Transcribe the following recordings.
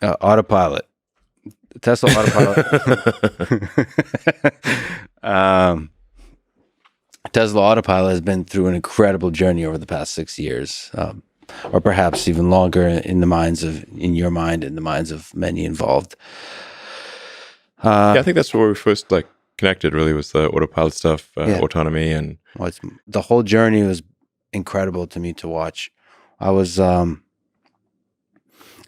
Autopilot. Tesla Autopilot. Tesla Autopilot has been through an incredible journey over the past 6 years, or perhaps even longer in your mind, in the minds of many involved. Yeah, I think that's where we first connected. Really, was the autopilot stuff, autonomy, and the whole journey was incredible to me to watch. I was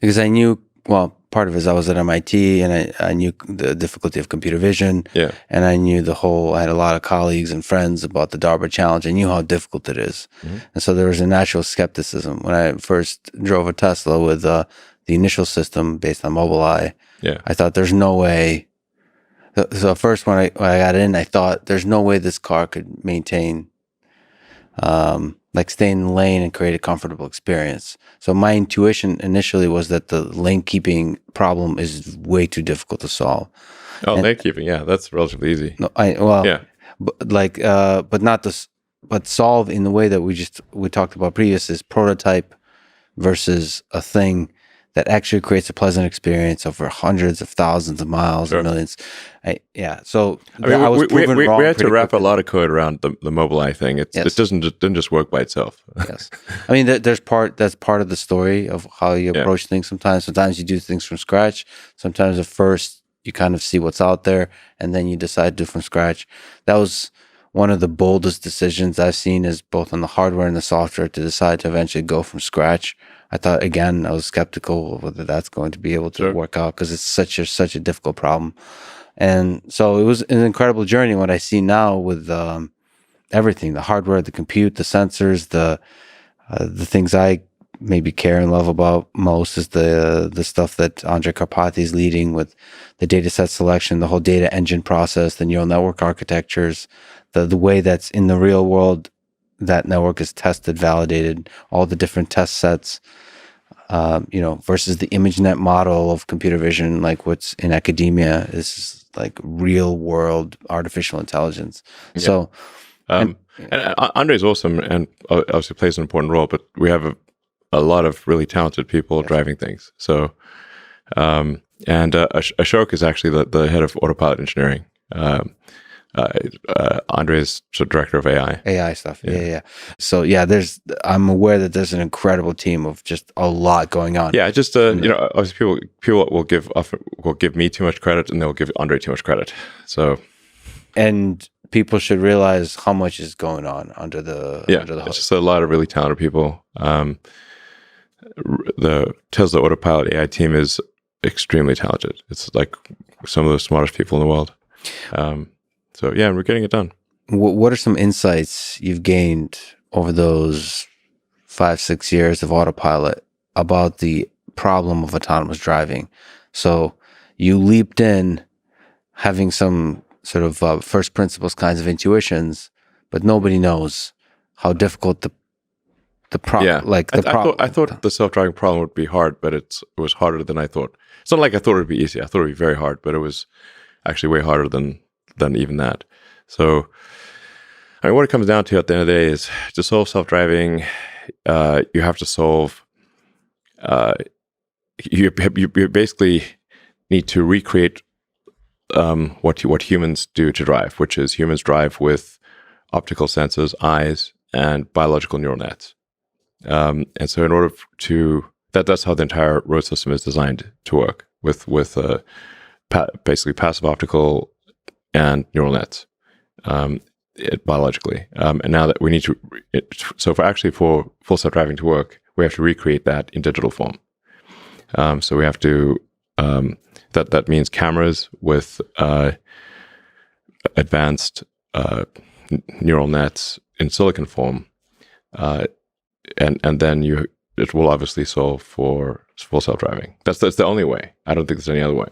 because I knew, well, part of it is I was at MIT and I knew the difficulty of computer vision. Yeah. And I knew I had a lot of colleagues and friends about the DARPA challenge. I knew how difficult it is. Mm-hmm. And so there was a natural skepticism. When I first drove a Tesla with the initial system based on Mobileye, I thought there's no way. So first when I got in, I thought there's no way this car could maintain stay in the lane and create a comfortable experience. So my intuition initially was that the lane keeping problem is way too difficult to solve. Oh, lane keeping, yeah, that's relatively easy. No, but solve in the way that we talked about previous is prototype versus a thing that actually creates a pleasant experience over hundreds of thousands of miles or millions. So I was proven wrong. We had to wrap a lot of code around the Mobileye thing. It didn't just work by itself. Yes, I mean that's part of the story of how you approach things. Sometimes you do things from scratch. Sometimes at first you kind of see what's out there, and then you decide to do from scratch. That was one of the boldest decisions I've seen, is both on the hardware and the software, to decide to eventually go from scratch. I thought, again, I was skeptical of whether that's going to be able to work out, because it's such a difficult problem. And so it was an incredible journey. What I see now with everything, the hardware, the compute, the sensors, the things I maybe care and love about most is the stuff that Andre Karpathy is leading with the data set selection, the whole data engine process, the neural network architectures, the way that's in the real world that network is tested, validated, all the different test sets, versus the ImageNet model of computer vision, like what's in academia, is like real world artificial intelligence. Yeah. So, and Andre is awesome and obviously plays an important role, but we have a lot of really talented people driving things. So, and Ashok is actually the head of autopilot engineering. Andre is director of AI stuff. Yeah. So I'm aware that there's an incredible team of just a lot going on. Yeah, just obviously people will give me too much credit, and they'll give Andre too much credit. So, and people should realize how much is going on under the hood. It's just a lot of really talented people. The Tesla Autopilot AI team is extremely talented. It's like some of the smartest people in the world. So yeah, we're getting it done. What are some insights you've gained over those 5-6 years of autopilot about the problem of autonomous driving? So you leaped in having some sort of first principles kinds of intuitions, but nobody knows how difficult the problem. Yeah, I thought the self-driving problem would be hard, but it was harder than I thought. It's not like I thought it would be easy. I thought it would be very hard, but it was actually way harder than even that. So, I mean, what it comes down to at the end of the day is, to solve self-driving, you have to solve. You basically need to recreate what humans do to drive, which is humans drive with optical sensors, eyes, and biological neural nets. And so, in order to that's how the entire road system is designed to work, with basically passive optical and neural nets, biologically. And now that we need to, for full self-driving to work, we have to recreate that in digital form. So we have to, that means cameras with advanced neural nets in silicon form, and then it will obviously solve for full self-driving. That's the only way. I don't think there's any other way.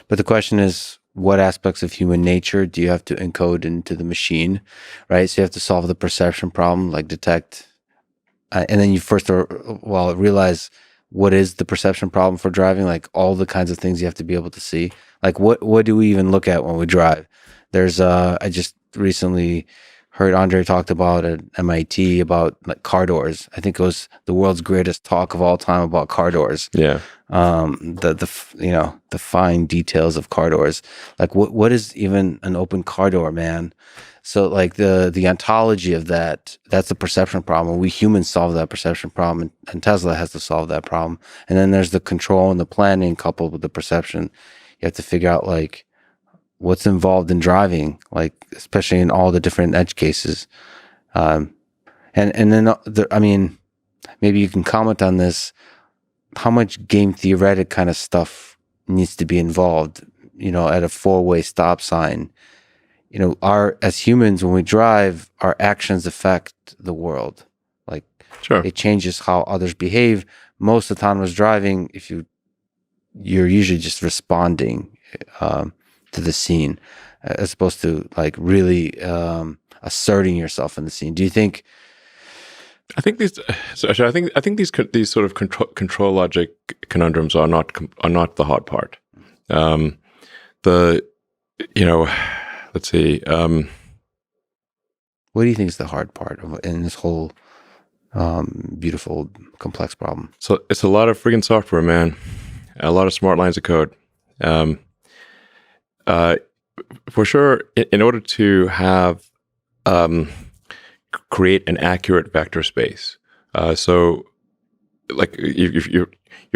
But the question is, what aspects of human nature do you have to encode into the machine, right? So you have to solve the perception problem, like detect, and then you first realize what is the perception problem for driving, like all the kinds of things you have to be able to see. Like what do we even look at when we drive? There's I just recently heard Andre talked about at MIT about like car doors. I think it was the world's greatest talk of all time about car doors. Yeah. The fine details of car doors. Like what is even an open car door, man? So like the ontology of that's the perception problem. We humans solve that perception problem, and Tesla has to solve that problem. And then there's the control and the planning coupled with the perception. You have to figure out like what's involved in driving, like especially in all the different edge cases. And then I mean, maybe you can comment on this. How much game theoretic kind of stuff needs to be involved? At a 4-way stop sign. As humans, when we drive, our actions affect the world. Like, sure, it changes how others behave. Most autonomous driving, you're usually just responding to the scene, as opposed to like really asserting yourself in the scene. Do you think? I think these. So I think these sort of control logic conundrums are not the hard part. Let's see. What do you think is the hard part in this whole beautiful, complex problem? So it's a lot of friggin' software, man. A lot of smart lines of code. For sure, in order to have create an accurate vector space. So, like if you're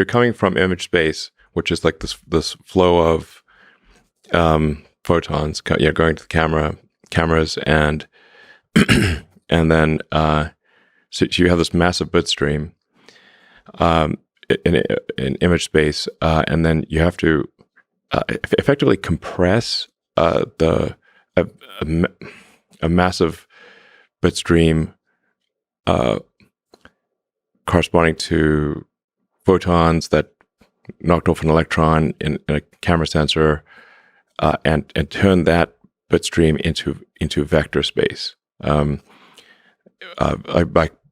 coming from image space, which is like this flow of photons, going to the cameras, and and then so you have this massive bit stream in image space, and then you have to effectively compress a massive bit stream corresponding to photons that knocked off an electron in a camera sensor, and turn that bit stream into vector space.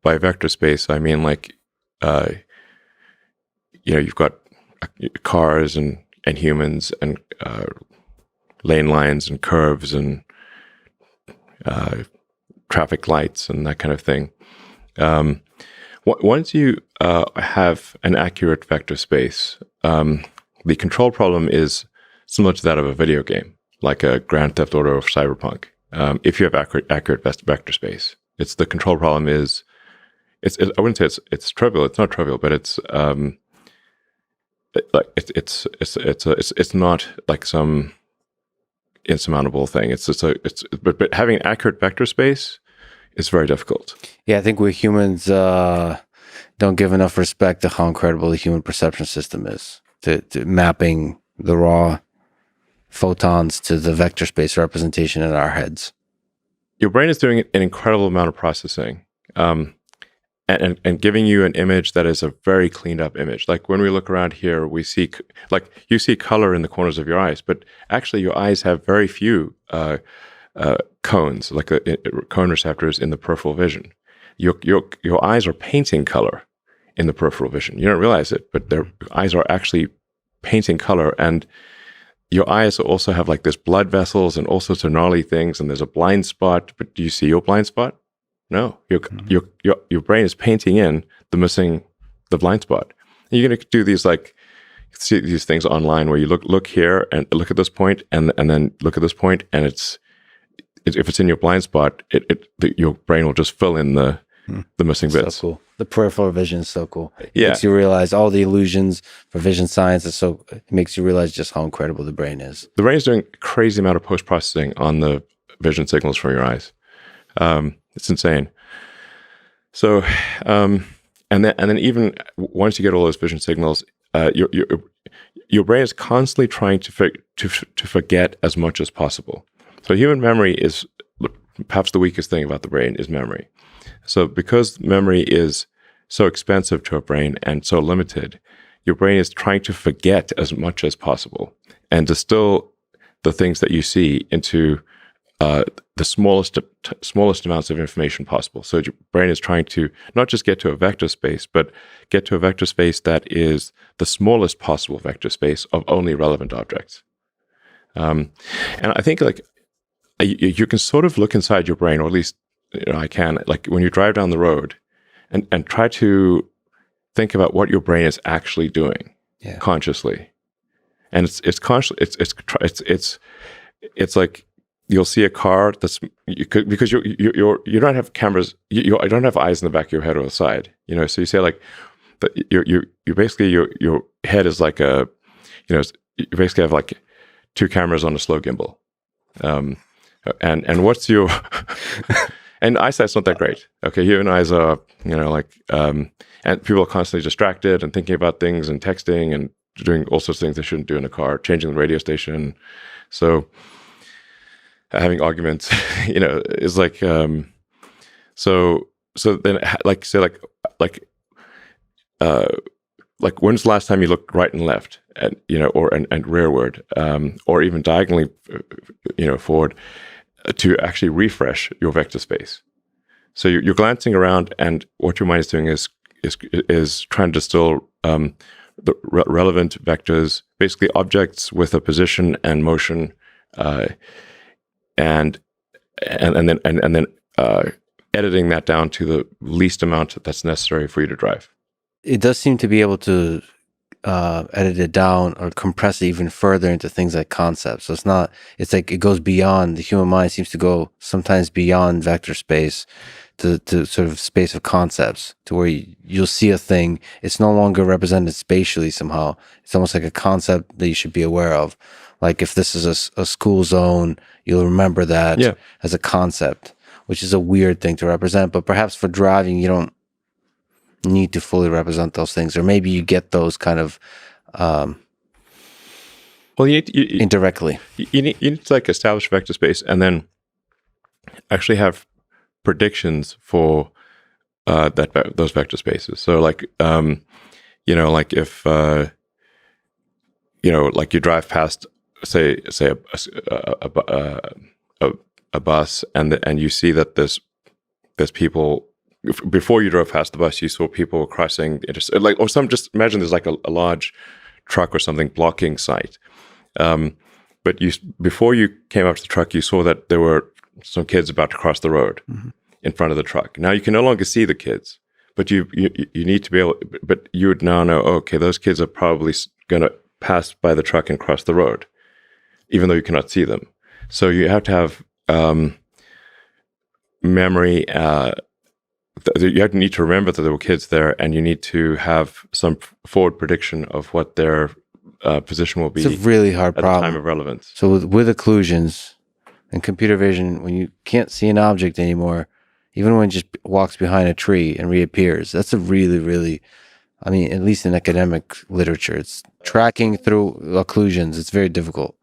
By vector space, I mean like you've got cars and humans and lane lines and curves and traffic lights and that kind of thing. Once you have an accurate vector space, the control problem is similar to that of a video game, like a Grand Theft Auto or Cyberpunk. If you have accurate vector space, the control problem is I wouldn't say it's trivial. It's not trivial, but it's not like some insurmountable thing. But having an accurate vector space is very difficult. Yeah, I think we humans don't give enough respect to how incredible the human perception system is, to mapping the raw photons to the vector space representation in our heads. Your brain is doing an incredible amount of processing, and giving you an image that is a very cleaned up image. Like when we look around here, we see, like you see color in the corners of your eyes, but actually your eyes have very few cones, like cone receptors in the peripheral vision. Your eyes are painting color in the peripheral vision. You don't realize it, but their eyes are actually painting color, and your eyes also have like this blood vessels and all sorts of gnarly things, and there's a blind spot. But do you see your blind spot? No, your brain is painting in the blind spot. And you're going to do see these things online where you look here and look at this point, and then look at this point, and if it's in your blind spot, your brain will just fill in the missing bits. So cool. The peripheral vision is so cool. It Yeah. makes you realize all the illusions for vision science. It makes you realize just how incredible the brain is. The brain is doing a crazy amount of post-processing on the vision signals from your eyes. It's insane. So, and then even once you get all those vision signals, your brain is constantly trying to forget as much as possible. So human memory is perhaps the weakest thing about the brain is memory. So because memory is so expensive to a brain and so limited, your brain is trying to forget as much as possible and distill the things that you see into the smallest amounts of information possible. So your brain is trying to not just get to a vector space, but get to a vector space that is the smallest possible vector space of only relevant objects. And I think like you can sort of look inside your brain, or at least I can, like when you drive down the road and try to think about what your brain is actually doing consciously. And it's conscious. It's like you'll see a car because you don't have cameras. You don't have eyes in the back of your head or the side. So you say like, but you basically your head is like you basically have like two cameras on a slow gimbal. And what's your and eyesight's not that great. Okay, human eyes are and people are constantly distracted and thinking about things and texting and doing all sorts of things they shouldn't do in a car, changing the radio station. So having arguments, is like so then like say like when's the last time you looked right and left and and rearward or even diagonally forward to actually refresh your vector space. So you're glancing around, and what your mind is doing is trying to distill the relevant vectors, basically objects with a position and motion, and then editing that down to the least amount that's necessary for you to drive. It does seem to be able to edit it down or compress it even further into things like concepts. So it's like it goes beyond, the human mind seems to go sometimes beyond vector space to sort of space of concepts, to where you'll see a thing, it's no longer represented spatially somehow. It's almost like a concept that you should be aware of. Like if this is a school zone, you'll remember that as a concept, which is a weird thing to represent. But perhaps for driving, you don't need to fully represent those things, or maybe you get those kind of indirectly. You need to like establish vector space and then actually have predictions for those vector spaces. So like like if like you drive past say a bus and you see that there's people. Before you drove past the bus, you saw people crossing, just imagine there's like a large truck or something blocking sight. But before you came up to the truck, you saw that there were some kids about to cross the road in front of the truck. Now you can no longer see the kids, but you need to be able. But you would now know, okay, those kids are probably going to pass by the truck and cross the road, even though you cannot see them. So you have to have memory. You need to remember that there were kids there, and you need to have some forward prediction of what their position will be. It's a really hard problem. At the time of relevance. So with occlusions and computer vision, when you can't see an object anymore, even when it just walks behind a tree and reappears, that's a really, really, I mean, at least in academic literature, it's tracking through occlusions. It's very difficult.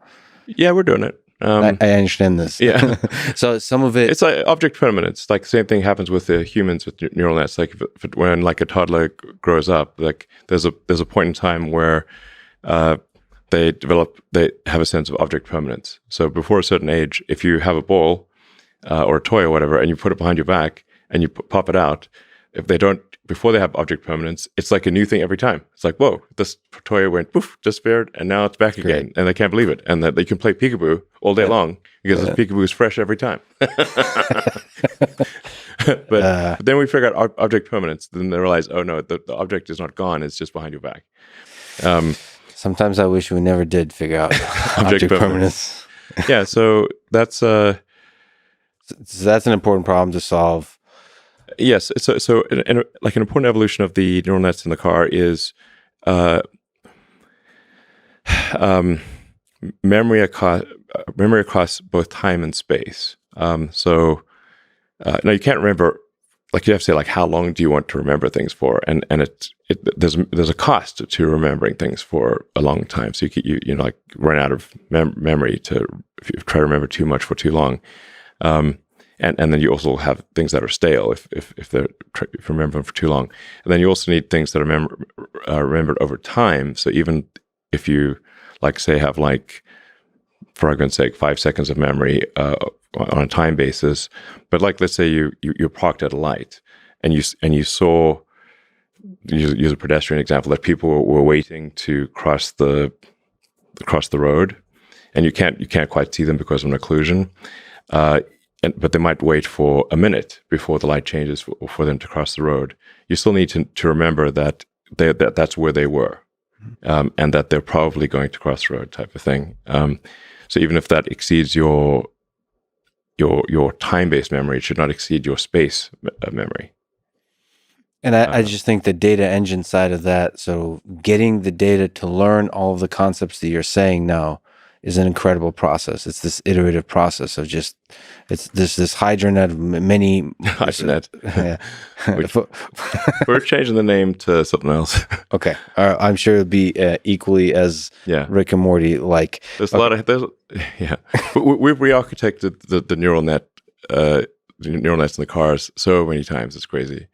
Yeah, we're doing it. I understand this. Yeah. So some of it's like object permanence. Like the same thing happens with the humans with neural nets. Like when like a toddler grows up, like there's a point in time where they have a sense of object permanence. So before a certain age, if you have a ball or a toy or whatever, and you put it behind your back and you pop it out, if they don't, before they have object permanence, it's like a new thing every time. It's like, whoa, this toy went poof, disappeared, and now it's back again, and they can't believe it. And that they can play peekaboo all day long because the peekaboo is fresh every time. But then we figure out object permanence. Then they realize, oh no, the object is not gone; it's just behind your back. Sometimes I wish we never did figure out object permanence. Yeah, so that's an important problem to solve. Yes, so like an important evolution of the neural nets in the car is memory across both time and space. So now you can't remember, like you have to say like how long do you want to remember things for, and there's a cost to remembering things for a long time. So you like run out of memory if you try to remember too much for too long. And then you also have things that are stale if you remember them for too long. And then you also need things that are remembered over time. So even if you, like, say, have like, for argument's sake, 5 seconds of memory on a time basis, but like let's say you're parked at a light and you saw, use a pedestrian example, that people were waiting to cross the road, and you can't quite see them because of an occlusion. but they might wait for a minute before the light changes for them to cross the road. You still need to remember that that's where they were, and that they're probably going to cross the road, type of thing. So even if that exceeds your time-based memory, it should not exceed your space memory. And I just think the data engine side of that, so getting the data to learn all of the concepts that you're saying now is an incredible process. It's this iterative process of just, it's this hydronet of many... Hydronet. Yeah. We're changing the name to something else. Okay. I'm sure it'll be equally as Rick and Morty like. There's a lot of... We've re-architected the neural net, neural nets in the cars so many times. It's crazy.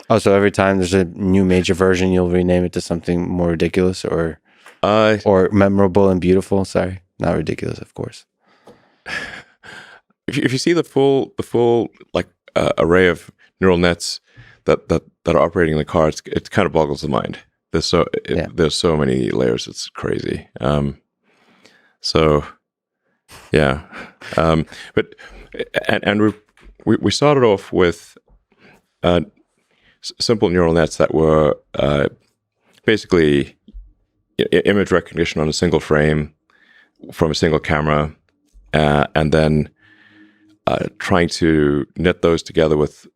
Oh, so every time there's a new major version, you'll rename it to something more ridiculous or memorable and beautiful? Sorry, not ridiculous, of course. If you see the full like array of neural nets that are operating in the car, it kind of boggles the mind. There's so many layers. It's crazy. But we started off with simple neural nets that were basically image recognition on a single frame from a single camera, and then trying to knit those together with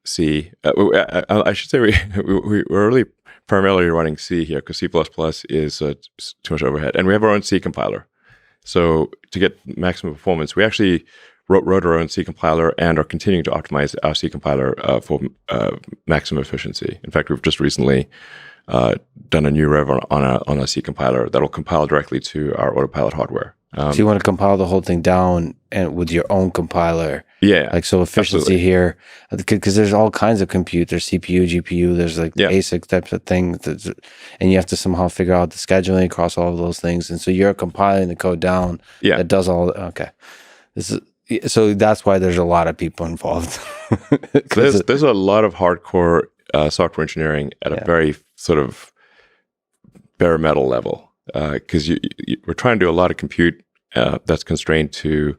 C. I should say we're really primarily running C here because C++ is too much overhead, and we have our own C compiler. So to get maximum performance, we actually wrote our own C compiler and are continuing to optimize our C compiler for maximum efficiency. In fact, we've just recently done a new rev on a C compiler that'll compile directly to our Autopilot hardware. So you want to compile the whole thing down and with your own compiler? Yeah. Like, so efficiency absolutely. Here, because there's all kinds of compute. There's CPU, GPU, there's like ASIC types of things. And you have to somehow figure out the scheduling across all of those things. And so you're compiling the code down that does all, okay. So that's why there's a lot of people involved. There's a lot of hardcore software engineering at a very sort of bare metal level, because we're trying to do a lot of compute that's constrained to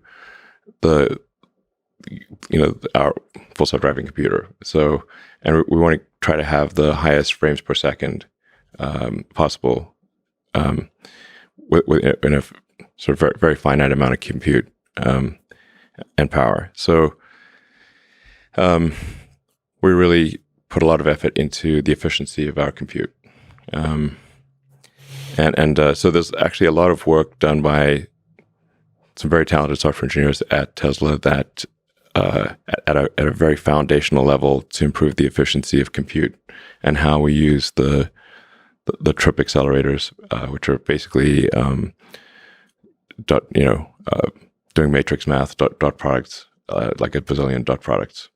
our full self-driving computer. So, and we want to try to have the highest frames per second possible in a sort of very, very finite amount of compute and power. So we really put a lot of effort into the efficiency of our compute. So there's actually a lot of work done by some very talented software engineers at Tesla that at a very foundational level to improve the efficiency of compute and how we use the trip accelerators, which are basically doing matrix math, dot products, like a bazillion dot products.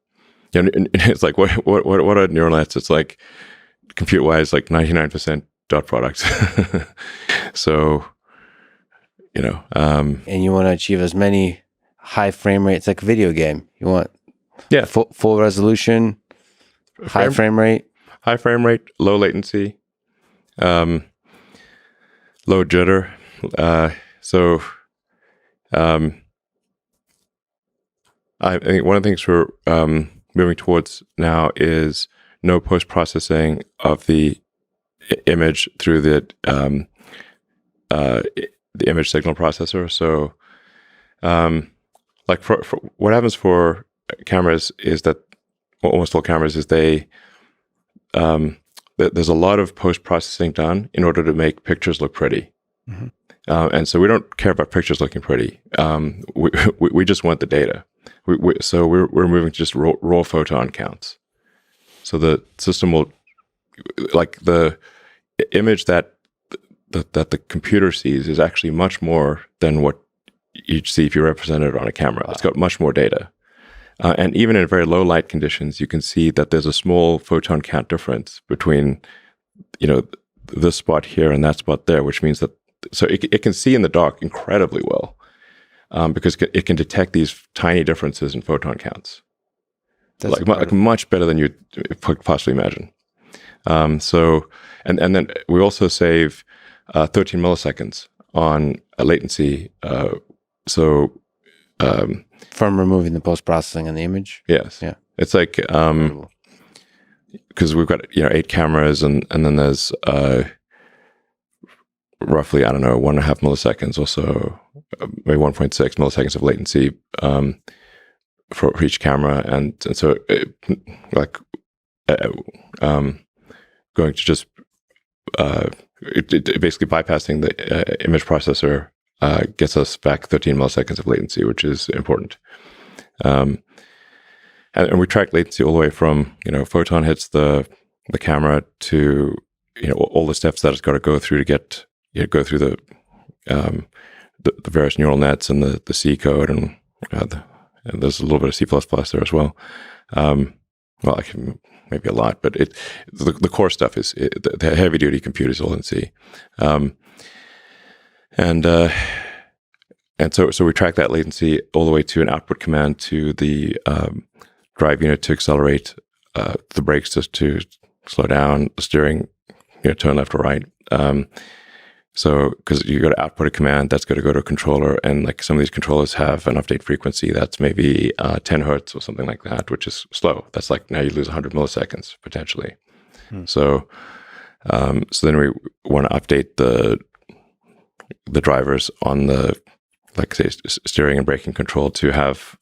And it's like, what are neural nets? It's like, compute-wise, like 99% dot products. So, and you want to achieve as many high frame rates, like a video game. You want full resolution, high frame rate, low latency, low jitter. I think one of the things we're moving towards now is no post-processing of the image through the image signal processor. So, like for what happens for cameras is that almost all cameras is there's a lot of post-processing done in order to make pictures look pretty. Mm-hmm. And so we don't care about pictures looking pretty. We just want the data. So we're moving to just raw photon counts. So the system will, like the image that the computer sees is actually much more than what you'd see if you represented it on a camera. Wow. It's got much more data. And even in very low light conditions, you can see that there's a small photon count difference between, this spot here and that spot there, which means that, so it can see in the dark incredibly well, because it can detect these tiny differences in photon counts. That's like much better than you could possibly imagine. And then we also save 13 milliseconds on a latency so from removing the post-processing on the image. Yes. Yeah. It's like because we've got 8 cameras, and then there's roughly, I don't know, 1.5 milliseconds or so, maybe 1.6 milliseconds of latency for each camera, and so going to just basically bypassing the image processor gets us back 13 milliseconds of latency, which is important. And we track latency all the way from photon hits the camera to all the steps that it's got to go through to get go through the various neural nets and the C code, and there's a little bit of C++ there as well. Well, maybe a lot, but the core stuff is the heavy duty compute is all in C, and so we track that latency all the way to an output command to the drive unit to accelerate, the brakes to slow down, the steering turn left or right. So because you got to output a command that's got to go to a controller, and like some of these controllers have an update frequency that's maybe 10 hertz or something like that, which is slow. That's like now you lose 100 milliseconds potentially. So then we want to update the drivers on the, like say, steering and braking control to have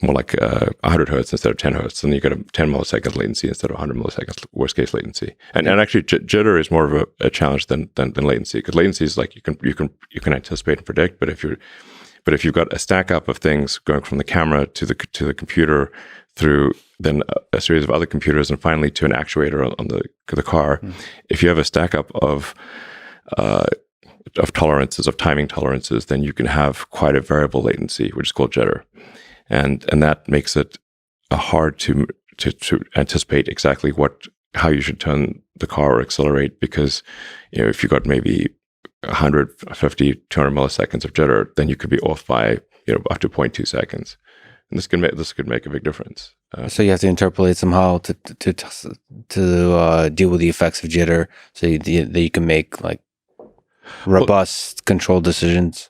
more like 100 hertz instead of 10 hertz, and you get a 10 milliseconds latency instead of 100 milliseconds worst case latency. And actually, jitter is more of a challenge than latency, because latency is like you can anticipate and predict, but if you've got a stack up of things going from the camera to the computer through then a series of other computers and finally to an actuator on the car, if you have a stack up of tolerances, of timing tolerances, then you can have quite a variable latency, which is called jitter. And that makes it hard to anticipate exactly how you should turn the car or accelerate, because if you got maybe 150, 200 milliseconds of jitter, then you could be off by up to 0.2 seconds, and this could make a big difference. So you have to interpolate somehow to deal with the effects of jitter, so that you can make like robust control decisions.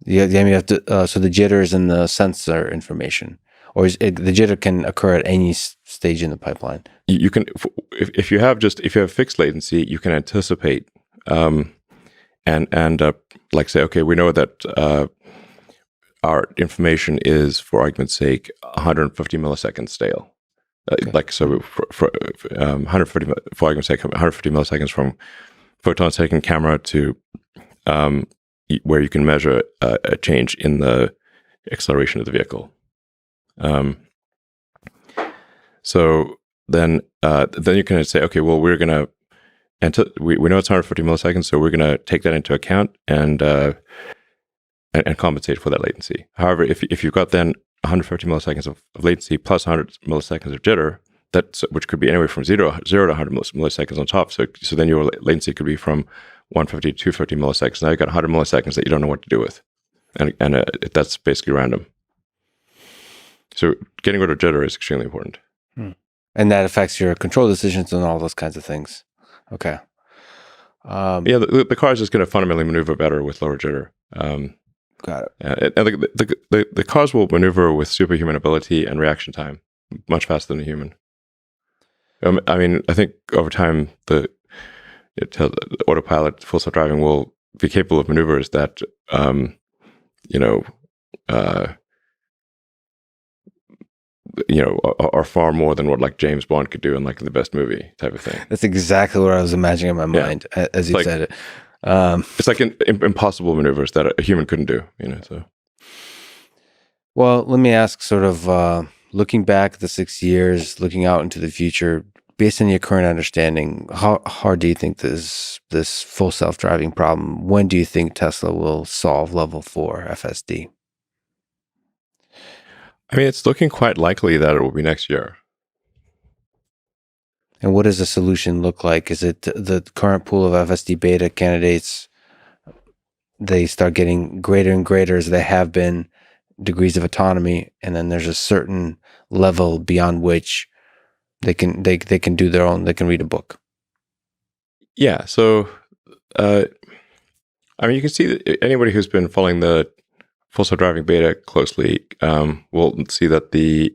Yeah, you have to. So the jitter is in the sensor information, or the jitter can occur at any stage in the pipeline. You can, if you have fixed latency, you can anticipate, and like say, okay, we know that our information is, for argument's sake, 150 milliseconds stale. Okay. Like so, for 150 for argument's sake, 150 milliseconds from photon taken camera to where you can measure a change in the acceleration of the vehicle. So then you can say, okay, well, we're gonna, we know it's 150 milliseconds, so we're gonna take that into account and compensate for that latency. However, if you've got then 150 milliseconds of latency plus 100 milliseconds of jitter, which could be anywhere from 0 to 100 milliseconds on top. So then your latency could be from 150 to 250 milliseconds. Now you've got 100 milliseconds that you don't know what to do with. And that's basically random. So getting rid of jitter is extremely important. And that affects your control decisions and all those kinds of things. Okay. Yeah, the car is just going to fundamentally maneuver better with lower jitter. Got it. And the cars will maneuver with superhuman ability and reaction time much faster than a human. I mean, I think over time, the autopilot, full self-driving will be capable of maneuvers that, are far more than what like James Bond could do in like the best movie type of thing. That's exactly what I was imagining in my mind as you said it. It's like impossible maneuvers that a human couldn't do. So. Well, let me ask, sort of looking back at the 6 years, looking out into the future, based on your current understanding, how hard do you think this full self-driving problem? When do you think Tesla will solve level 4 FSD? I mean, it's looking quite likely that it will be next year. And what does the solution look like? Is it the current pool of FSD beta candidates, they start getting greater and greater as they have been degrees of autonomy, and then there's a certain level beyond which they can do their own, they can read a book? Yeah. So I mean, you can see that anybody who's been following the Full Self-Driving beta closely will see that the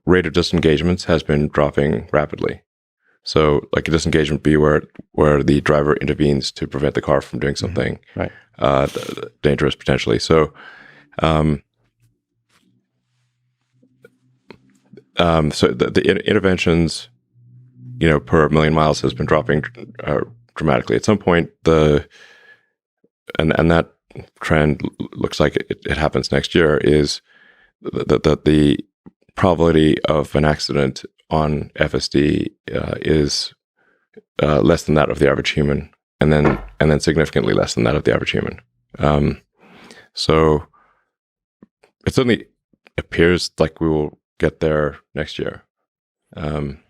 rate of disengagements has been dropping rapidly. So, like a disengagement be where the driver intervenes to prevent the car from doing something right. Dangerous potentially. So, so the interventions, per million miles has been dropping dramatically. At some point, and that trend looks like it happens next year, is that the probability of an accident on FSD is less than that of the average human, and then significantly less than that of the average human. So it certainly appears like we will get there next year. Then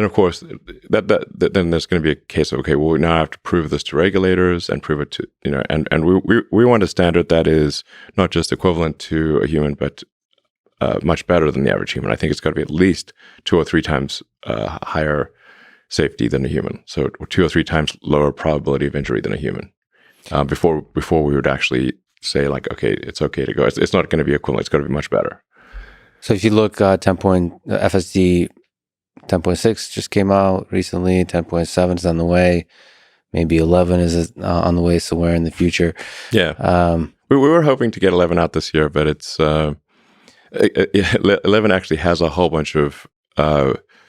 of course then there's going to be a case of, okay, well, we now have to prove this to regulators and prove it to and we want a standard that is not just equivalent to a human, but much better than the average human. I think it's got to be at least 2 or 3 times higher safety than a human. So 2 or 3 times lower probability of injury than a human. Before we would actually say, like, okay, it's okay to go. It's not going to be equivalent. It's got to be much better. So if you look, FSD 10.6 just came out recently. 10.7 is on the way. Maybe 11 is on the way somewhere in the future. Yeah. We were hoping to get 11 out this year, but it's 11 actually has a whole bunch of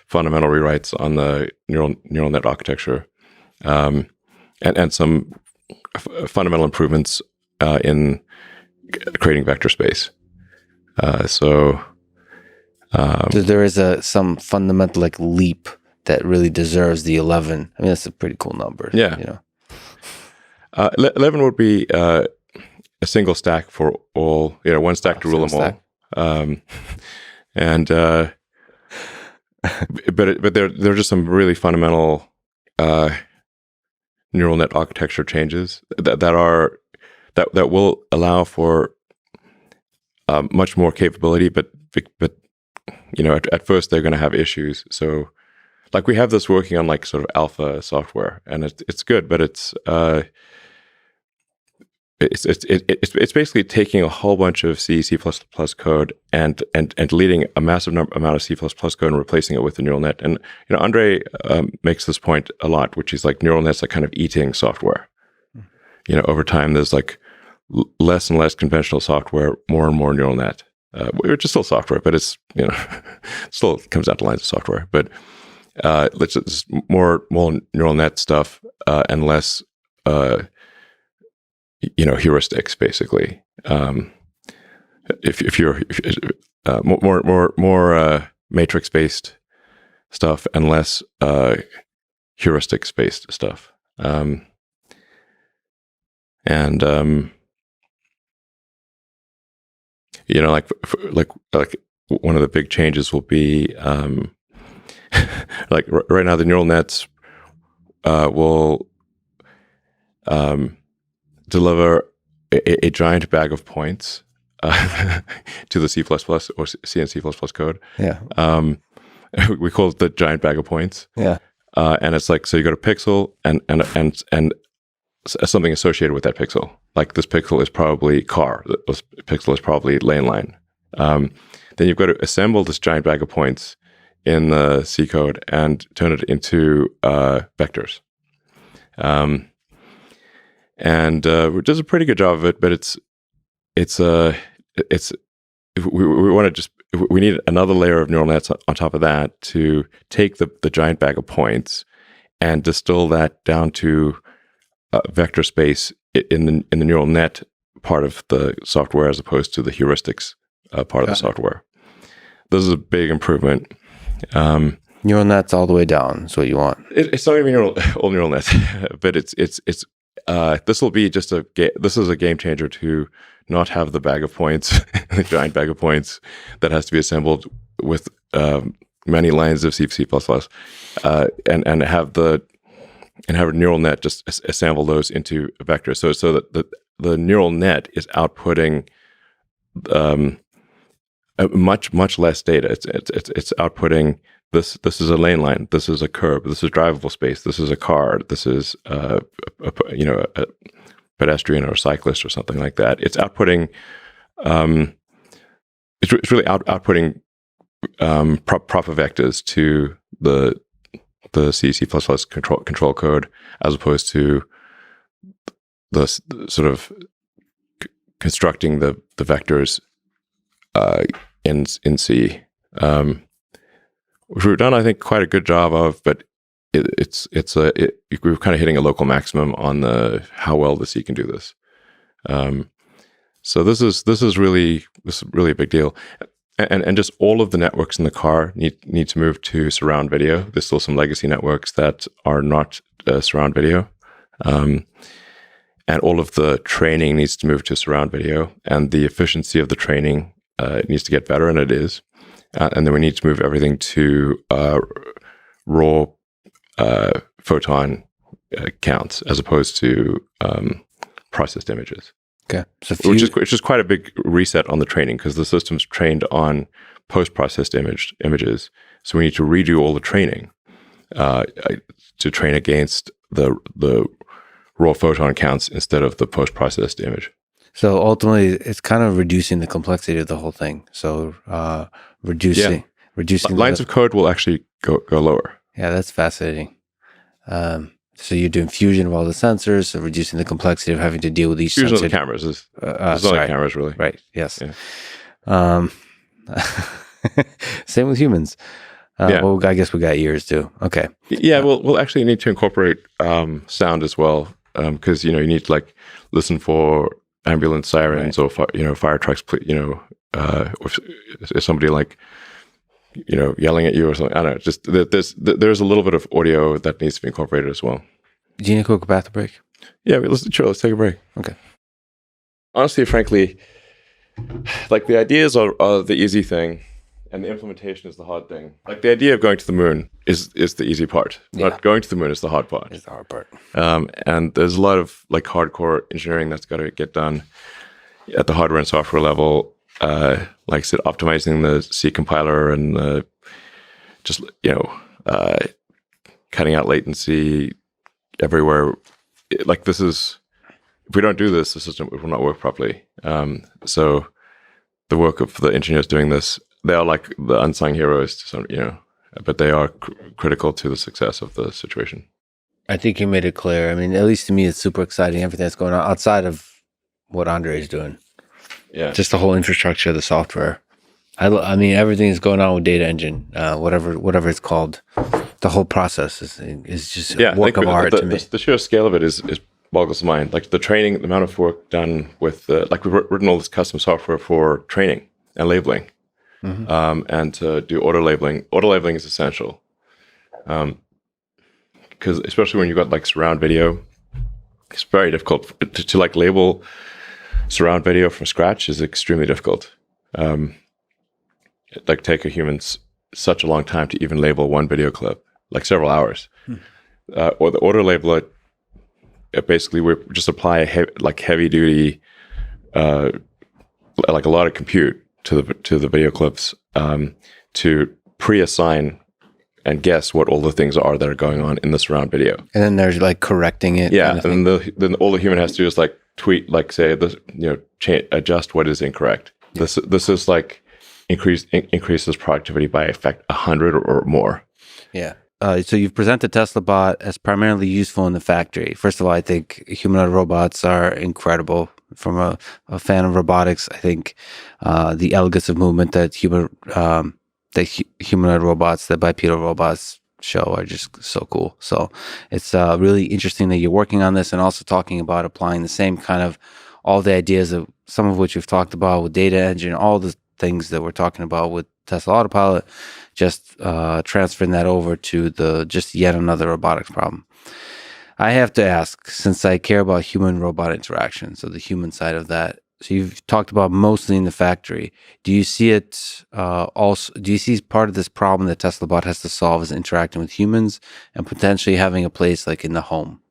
fundamental rewrites on the neural net architecture, and some fundamental improvements in creating vector space. So there is some fundamental leap that really deserves the 11. I mean, that's a pretty cool number. Yeah. 11 would be a single stack for all, one stack to rule them all. And but there are just some really fundamental neural net architecture changes that will allow for much more capability, but at first they're going to have issues. So, like, we have this working on sort of alpha software, and it's good, but it's basically taking a whole bunch of C code and deleting a massive amount of C code and replacing it with the neural net. And Andre makes this point a lot, which is neural nets are kind of eating software. Over time, there's less and less conventional software, more and more neural net, which is still software, but it's still comes down to lines of software. But let's just more neural net stuff and less. Heuristics, basically. If you're more matrix based stuff and less heuristics based stuff, like one of the big changes will be right now the neural nets will deliver a giant bag of points to the C++ or C and C++ code. Yeah. We call it the giant bag of points. Yeah. And it's so you got a pixel and something associated with that pixel. Like, this pixel is probably car. This pixel is probably lane line. Then you've got to assemble this giant bag of points in the C code and turn it into vectors. And it does a pretty good job of it, but we need another layer of neural nets on top of that to take the giant bag of points and distill that down to vector space in the neural net part of the software, as opposed to the heuristics part of the software. This is a big improvement. Neural nets all the way down is what you want. It's not even all neural nets, but it's this will be just this is a game changer to not have the bag of points, the giant bag of points that has to be assembled with many lines of C++, and have a neural net just assemble those into a vector. So that the neural net is outputting much less data. It's outputting this. This is a lane line. This is a curb. This is drivable space. This is a car. This is a pedestrian or a cyclist or something like that. It's outputting. It's really outputting proper vectors to the C++ control code, as opposed to the sort of constructing the vectors in C, which we've done, I think, quite a good job of. But we're kind of hitting a local maximum on how well the C can do this. So this is really a big deal. And just all of the networks in the car need to move to surround video. There's still some legacy networks that are not surround video. And all of the training needs to move to surround video. And the efficiency of the training needs to get better, and it is. And then we need to move everything to raw photon counts as opposed to processed images. Okay, so which is quite a big reset on the training, because the system's trained on post-processed images. So we need to redo all the training to train against the raw photon counts instead of the post-processed image. So ultimately, it's kind of reducing the complexity of the whole thing. So reducing lines of code will actually go lower. Yeah, that's fascinating. So you're doing fusion of all the sensors, so reducing the complexity of having to deal with each fusion sensor. Of the cameras is there's not cameras really. Right. Yes. Yeah. Same with humans. Well, I guess we got ears too. Okay. Yeah. We'll actually need to incorporate sound as well, because you need to listen for ambulance sirens, right, or fire trucks. Or if somebody yelling at you or something. I don't know. Just there's a little bit of audio that needs to be incorporated as well. Do you need a quick bathroom break? Yeah, let's take a break. Okay. Honestly, frankly, the ideas are the easy thing, and the implementation is the hard thing. The idea of going to the moon is the easy part. Yeah. But going to the moon is the hard part. It's the hard part. And there's a lot of hardcore engineering that's got to get done at the hardware and software level. Like I said, optimizing the C compiler and cutting out latency everywhere. If we don't do this, the system will not work properly. So the work of the engineers doing this, they are like the unsung heroes to some, but they are critical to the success of the situation. I think you made it clear. I mean, at least to me, it's super exciting, everything that's going on outside of what Andre is doing. Yeah, just the whole infrastructure, the software. I mean, everything is going on with Data Engine, whatever it's called. The whole process is just a work of art to me. The sheer scale of it is boggles the mind. The training, the amount of work done with we've written all this custom software for training and labeling, and to do auto labeling. Auto labeling is essential, because especially when you've got surround video, it's very difficult to label. Surround video from scratch is extremely difficult. Take a human such a long time to even label one video clip, several hours. Or the auto labeler, basically we just apply a heavy duty, a lot of compute to the video clips to pre-assign and guess what all the things are that are going on in the surround video. And then there's correcting it. Yeah, and then all the human has to do is tweet, say this, adjust what is incorrect. This is increases productivity by 100 or more. Yeah. So you've presented Tesla Bot as primarily useful in the factory. First of all, I think humanoid robots are incredible. From a fan of robotics, I think the elegance of movement that humanoid robots, the bipedal robots show are just so cool. So it's really interesting that you're working on this and also talking about applying the same kind of all the ideas of some of which we've talked about with Data Engine, all the things that we're talking about with Tesla Autopilot, just transferring that over to just yet another robotics problem. I have to ask, since I care about human-robot interaction, so the human side of that. So you've talked about mostly in the factory. Do you see it also? Do you see part of this problem that Tesla Bot has to solve is interacting with humans and potentially having a place in the home?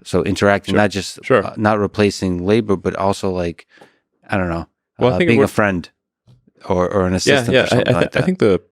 So interacting, not just not replacing labor, but also I don't know, being a friend. or an assistant or something like that. I think the